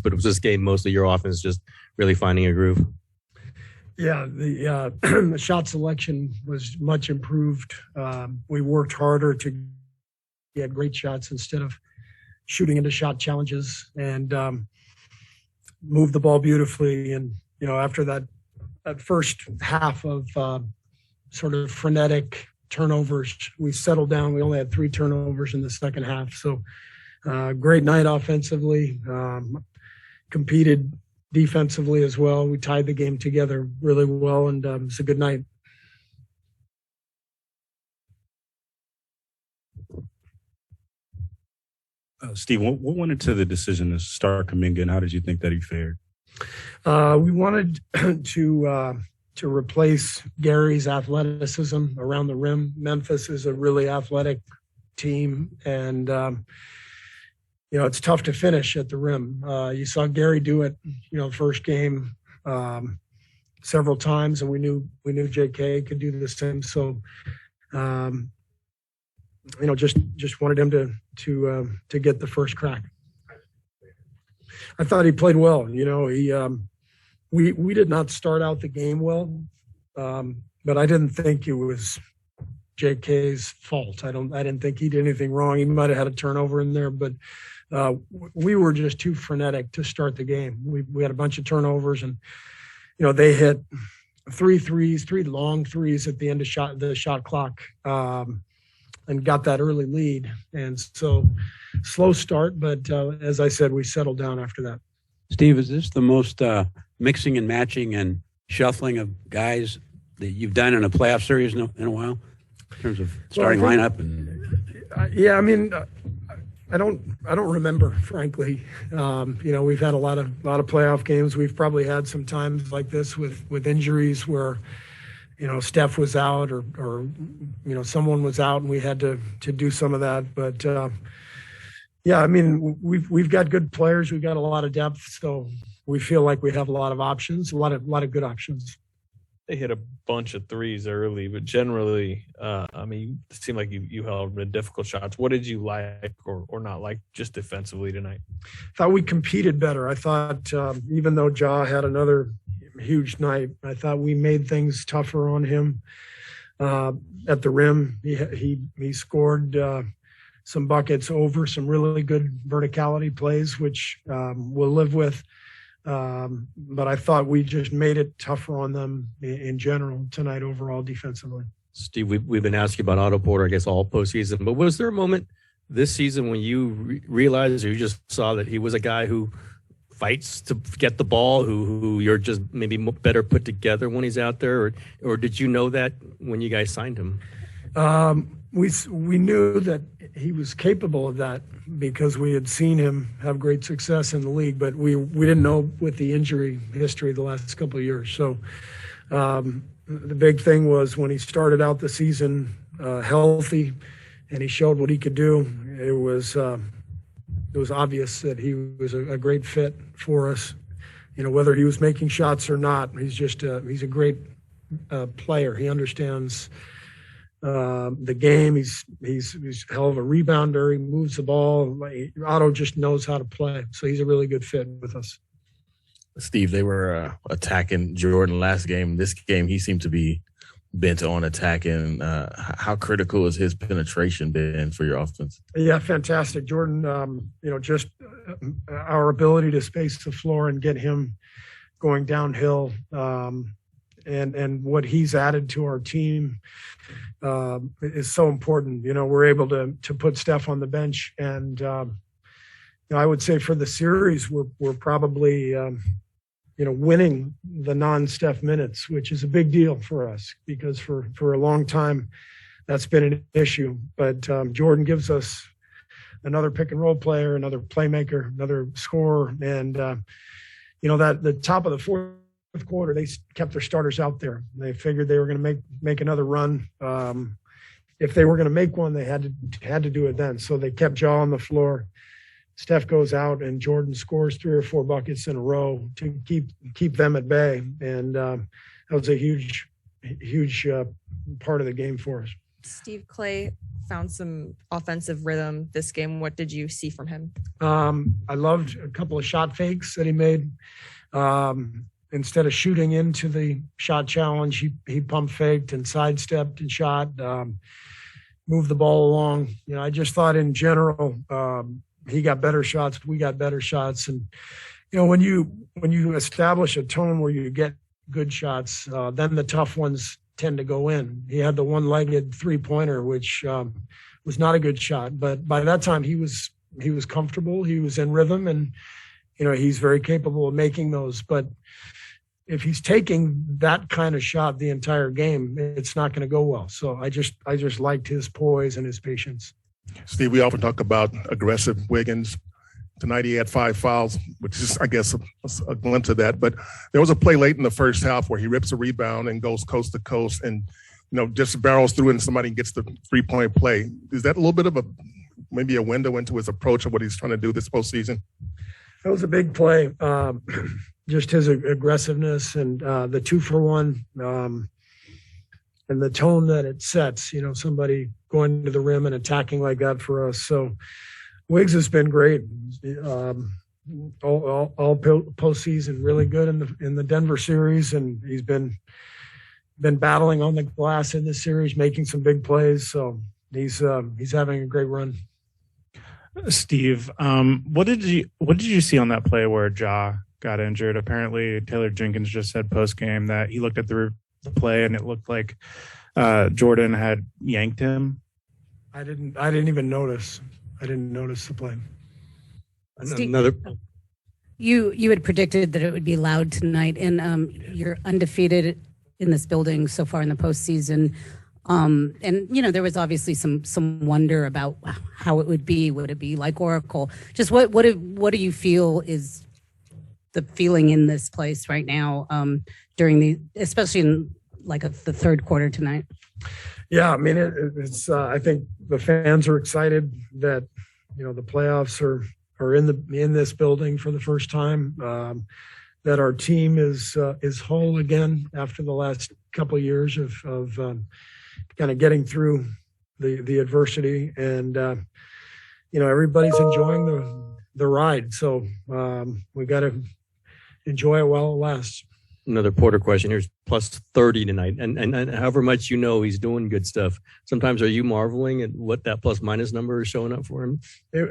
but it was this game mostly your offense just really finding a groove? Yeah, the shot selection was much improved. We worked harder to get great shots instead of shooting into shot challenges, and moved the ball beautifully. And, after that first half of sort of frenetic turnovers, we settled down. We only had 3 turnovers in the second half. So great night offensively, competed defensively as well. We tied the game together really well, and it's a good night. Steve, what went into the decision to start Kuminga, and how did you think that he fared? We wanted to replace Gary's athleticism around the rim. Memphis is a really athletic team, and it's tough to finish at the rim. You saw Gary do it, first game several times, and we knew JK could do the same. So, just wanted him to get the first crack. I thought he played well. We did not start out the game well, but I didn't think it was JK's fault. I didn't think he did anything wrong. He might have had a turnover in there, but we were just too frenetic to start the game. We had a bunch of turnovers, and they hit 3 threes, 3 long threes at the end of the shot clock, and got that early lead. And so slow start, but as I said, we settled down after that. Steve, is this the most mixing and matching and shuffling of guys that you've done in a playoff series in a while, in terms of starting lineup? I don't remember, frankly. We've had a lot of playoff games. We've probably had some times like this with injuries where Steph was out or someone was out and we had to do some of that. But we've got good players. We've got a lot of depth, so we feel like we have a lot of options, a lot of good options. They hit a bunch of threes early, but generally, it seemed like you held difficult shots. What did you like or not like just defensively tonight? I thought we competed better. I thought even though Ja had another huge night, I thought we made things tougher on him at the rim. He scored some buckets over some really good verticality plays, which we'll live with. But I thought we just made it tougher on them in general tonight overall defensively. Steve, we've been asking about Otto Porter, I guess, all postseason. But was there a moment this season when you realized or you just saw that he was a guy who fights to get the ball, who you're just maybe better put together when he's out there? Or did you know that when you guys signed him? We knew that he was capable of that because we had seen him have great success in the league, but we didn't know with the injury history the last couple of years. So the big thing was when he started out the season healthy and he showed what he could do, it was obvious that he was a great fit for us. Whether he was making shots or not, he's a great player. He understands the game. He's a hell of a rebounder. He moves the ball. Otto just knows how to play. So he's a really good fit with us. Steve, they were attacking Jordan last game. This game, he seemed to be bent on attacking. How critical has his penetration been for your offense? Yeah, fantastic. Jordan, just our ability to space the floor and get him going downhill, and what he's added to our team is so important. We're able to put Steph on the bench, and I would say for the series, we're probably winning the non-Steph minutes, which is a big deal for us because for a long time that's been an issue. But Jordan gives us another pick and roll player, another playmaker, another scorer, and that the top of the fourth quarter, they kept their starters out there. They figured they were going to make another run. If they were going to make one, they had to do it then. So they kept Ja on the floor. Steph goes out and Jordan scores 3 or 4 buckets in a row to keep them at bay. And that was a huge part of the game for us. Steve, Clay found some offensive rhythm this game. What did you see from him? I loved a couple of shot fakes that he made. Instead of shooting into the shot challenge, he pump faked and sidestepped and shot, moved the ball along. I just thought in general, he got better shots. We got better shots. And, when you establish a tone where you get good shots, then the tough ones tend to go in. He had the one-legged three-pointer, which was not a good shot. But by that time, he was comfortable. He was in rhythm, and, he's very capable of making those. But if he's taking that kind of shot the entire game, it's not going to go well. So I just liked his poise and his patience. Steve, we often talk about aggressive Wiggins. Tonight he had 5 fouls, which is, I guess, a glimpse of that. But there was a play late in the first half where he rips a rebound and goes coast to coast and, just barrels through and somebody gets the 3-point play. Is that a little bit of maybe a window into his approach of what he's trying to do this postseason? That was a big play. Just his aggressiveness and the 2-for-1 and the tone that it sets, somebody going to the rim and attacking like that for us. So Wiggs has been great. All postseason, really good in the Denver series, and he's been battling on the glass in this series, making some big plays. So he's having a great run. Steve, what did you see on that play where Ja got injured? Apparently, Taylor Jenkins just said post game that he looked at the play and it looked like Jordan had yanked him. I didn't even notice. I didn't notice the play. Steve, you had predicted that it would be loud tonight, and you're undefeated in this building so far in the postseason. And there was obviously some wonder about how it would be. Would it be like Oracle? Just what do you feel is the feeling in this place right now especially in the third quarter tonight? Yeah, I mean it's. I think the fans are excited that the playoffs are in this building for the first time. That our team is whole again after the last couple of years of kind of getting through the adversity, and everybody's enjoying the ride. So we got to enjoy it while it lasts. Another Porter question. Here's plus 30 tonight, and however much he's doing good stuff. Sometimes are you marveling at what that plus minus number is showing up for him?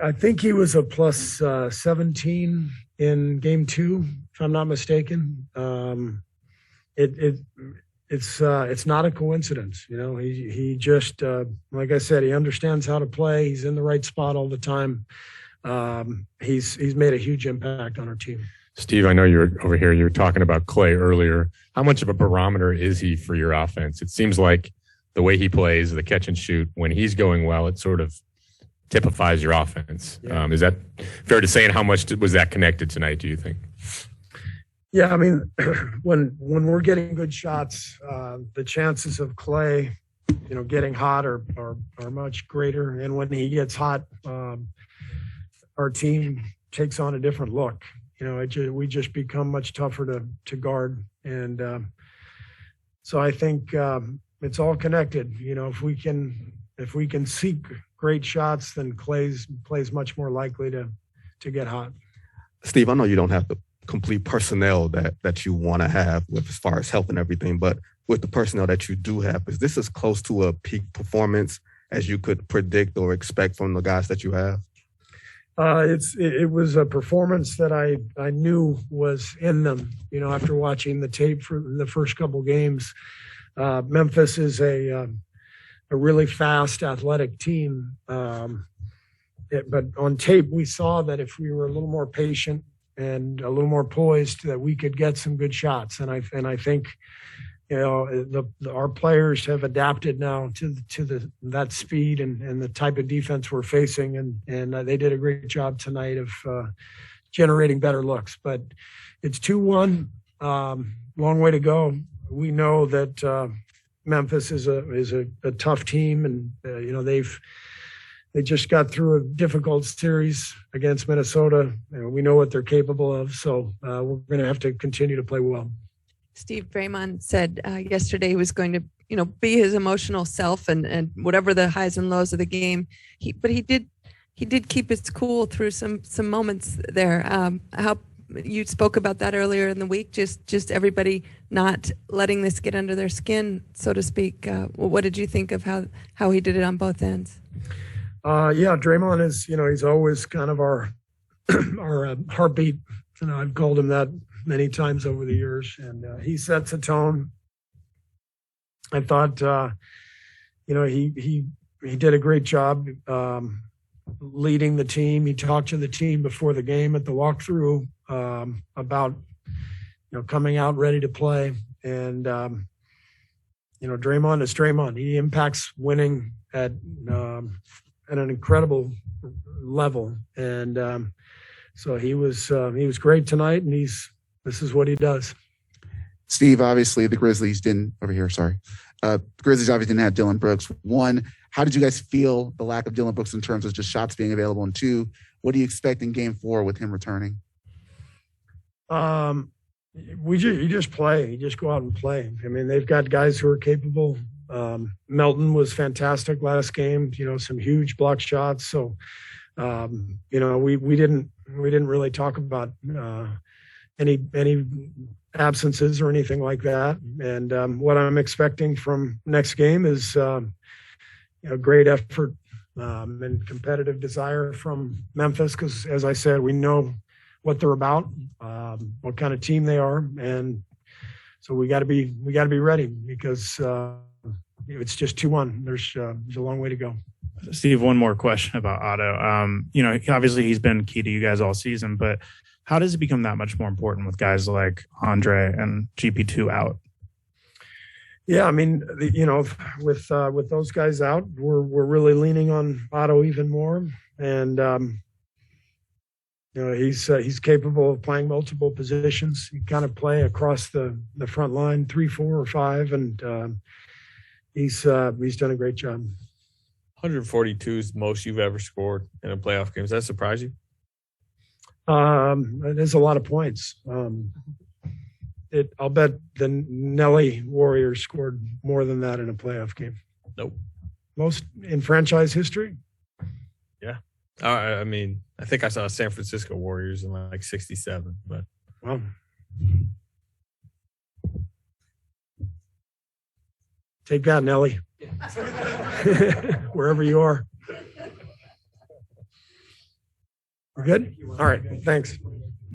I think he was a plus 17 in game 2, if I'm not mistaken. It's not a coincidence. He just like I said, he understands how to play. He's in the right spot all the time. He's made a huge impact on our team. Steve, I know you're over here. You were talking about Clay earlier. How much of a barometer is he for your offense? It seems like the way he plays, the catch and shoot, when he's going well, it sort of typifies your offense. Yeah. Is that fair to say? And how much was that connected tonight, do you think? Yeah, I mean, when we're getting good shots, the chances of Clay, getting hot are much greater. And when he gets hot, our team takes on a different look. We just become much tougher to guard. And so I think it's all connected. If we can seek great shots, then Clay's much more likely to get hot. Steve, I know you don't have the complete personnel that you want to have with as far as health and everything, but with the personnel that you do have, is this as close to a peak performance as you could predict or expect from the guys that you have? It was a performance that I knew was in them. After watching the tape for the first couple games, Memphis is a really fast, athletic team. But on tape, we saw that if we were a little more patient and a little more poised, that we could get some good shots. And I think our players have adapted now to that speed and the type of defense we're facing, and they did a great job tonight of generating better looks. But it's 2-1, long way to go. We know that Memphis is a tough team, and they just got through a difficult series against Minnesota. We know what they're capable of, so we're going to have to continue to play well. Steve Draymond said yesterday he was going to, be his emotional self and whatever the highs and lows of the game. But he did keep his cool through some moments there. How you spoke about that earlier in the week, just everybody not letting this get under their skin, so to speak. What did you think of how he did it on both ends? Yeah, Draymond is, he's always kind of our heartbeat. I've called him that many times over the years, and he sets a tone. I thought, he did a great job leading the team. He talked to the team before the game at the walkthrough about, coming out ready to play. And, Draymond is Draymond. He impacts winning at an incredible level. And so he was great tonight, and this is what he does. Steve, obviously the Grizzlies didn't Grizzlies obviously didn't have Dylan Brooks. One, how did you guys feel the lack of Dylan Brooks in terms of just shots being available? And two, what do you expect in game 4 with him returning? You just play. You just go out and play. I mean, they've got guys who are capable. Melton was fantastic last game. Some huge block shots. So, we didn't really talk about any absences or anything like that. And what I'm expecting from next game is great effort and competitive desire from Memphis, because, as I said, we know what they're about, what kind of team they are, and so we got to be ready, because it's just 2-1. There's a long way to go. Steve, one more question about Otto. Obviously he's been key to you guys all season, but how does it become that much more important with guys like Andre and GP2 out? Yeah, I mean, with those guys out, we're really leaning on Otto even more, and he's capable of playing multiple positions. He kind of play across the front line, 3, 4, or 5, and he's done a great job. 142 is the most you've ever scored in a playoff game. Does that surprise you? It is a lot of points. I'll bet the Nelly Warriors scored more than that in a playoff game. Nope. Most in franchise history? Yeah. I mean, I think I saw San Francisco Warriors in like 67, but. Wow. Take that, Nelly. Wherever you are. We're good? All right. Thanks.